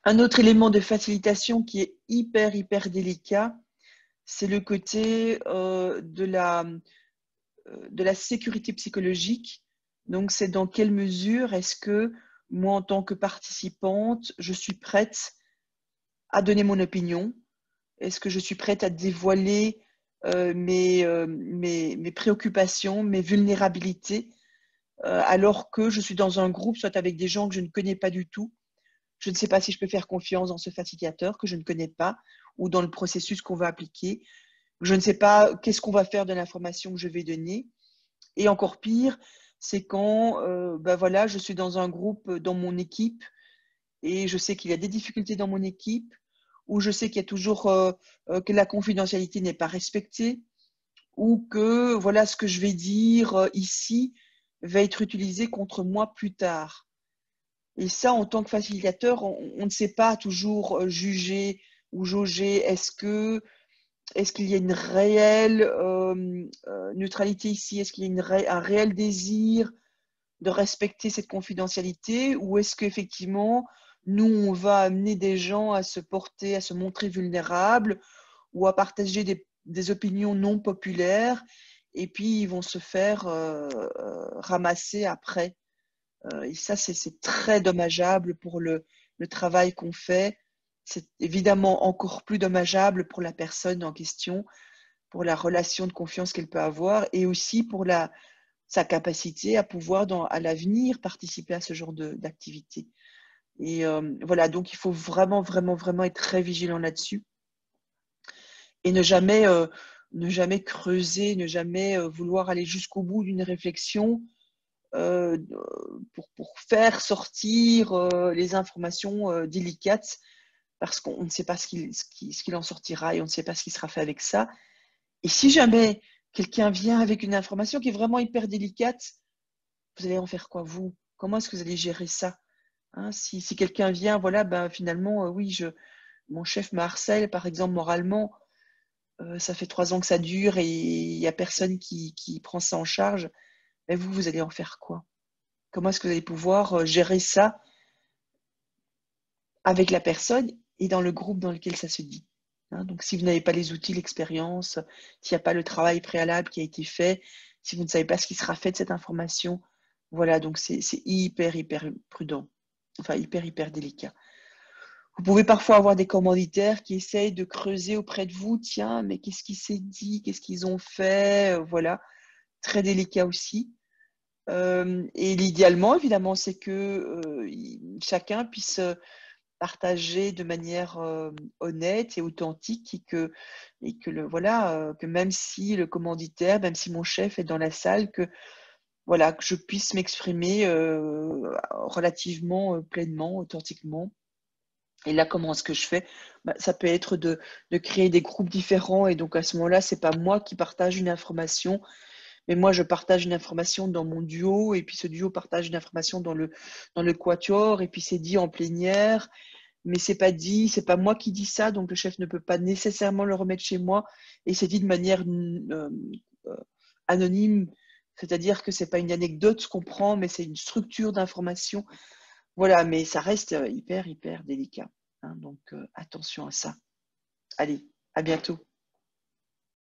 Un autre élément de facilitation qui est hyper délicat, c'est le côté de la sécurité psychologique. Donc, c'est dans quelle mesure est-ce que moi, en tant que participante, je suis prête à donner mon opinion? Est-ce que je suis prête à dévoiler mes préoccupations, mes vulnérabilités, alors que je suis dans un groupe, soit avec des gens que je ne connais pas du tout? Je ne sais pas si je peux faire confiance dans ce facilitateur que je ne connais pas ou dans le processus qu'on va appliquer. Je ne sais pas qu'est-ce qu'on va faire de l'information que je vais donner. Et encore pire, c'est quand ben voilà, je suis dans un groupe, dans mon équipe, et je sais qu'il y a des difficultés dans mon équipe, ou je sais qu'il y a toujours que la confidentialité n'est pas respectée, ou que voilà, ce que je vais dire ici va être utilisé contre moi plus tard. Et ça, en tant que facilitateur, on ne sait pas toujours juger ou jauger. Est-ce qu'il y a une réelle neutralité ici? Est-ce qu'il y a un réel désir de respecter cette confidentialité? Ou est-ce qu'effectivement, nous, on va amener des gens à se porter, à se montrer vulnérables ou à partager des opinions non populaires, et puis ils vont se faire ramasser après? Et ça, c'est très dommageable pour le travail qu'on fait. C'est évidemment encore plus dommageable pour la personne en question, pour la relation de confiance qu'elle peut avoir, et aussi pour sa capacité à pouvoir, à l'avenir, participer à ce genre d'activité. Et voilà, donc il faut vraiment être très vigilant là-dessus et ne jamais creuser, ne jamais vouloir aller jusqu'au bout d'une réflexion euh, pour faire sortir les informations délicates, parce qu'on ne sait pas ce qu'il en sortira et on ne sait pas ce qui sera fait avec ça. Et si jamais quelqu'un vient avec une information qui est vraiment hyper délicate, vous allez en faire quoi, vous? Comment est-ce que vous allez gérer ça? Hein, si quelqu'un vient, voilà, ben finalement, oui, mon chef me harcèle, par exemple, moralement, ça fait 3 ans que ça dure et il n'y a personne qui prend ça en charge. Mais vous allez en faire quoi? Comment est-ce que vous allez pouvoir gérer ça avec la personne et dans le groupe dans lequel ça se dit? Hein, donc, si vous n'avez pas les outils, l'expérience, s'il n'y a pas le travail préalable qui a été fait, si vous ne savez pas ce qui sera fait de cette information, voilà, donc c'est hyper prudent, enfin hyper délicat. Vous pouvez parfois avoir des commanditaires qui essayent de creuser auprès de vous, tiens, mais qu'est-ce qui s'est dit, qu'est-ce qu'ils ont fait, voilà, très délicat aussi. Et l'idéalement, évidemment, c'est que chacun puisse partager de manière honnête et authentique, et que voilà, que même si le commanditaire, même si mon chef est dans la salle, que voilà, que je puisse m'exprimer relativement pleinement, authentiquement. Et là, comment est-ce que je fais? Bah, ça peut être de créer des groupes différents, et donc à ce moment-là, c'est pas moi qui partage une information, mais moi je partage une information dans mon duo, et puis ce duo partage une information dans le quatuor, et puis c'est dit en plénière, mais c'est pas dit, c'est pas moi qui dis ça, donc le chef ne peut pas nécessairement le remettre chez moi, et c'est dit de manière euh, anonyme, c'est-à-dire que c'est pas une anecdote qu'on prend, mais c'est une structure d'information. Voilà, mais ça reste hyper délicat. Hein, donc attention à ça. Allez, à bientôt.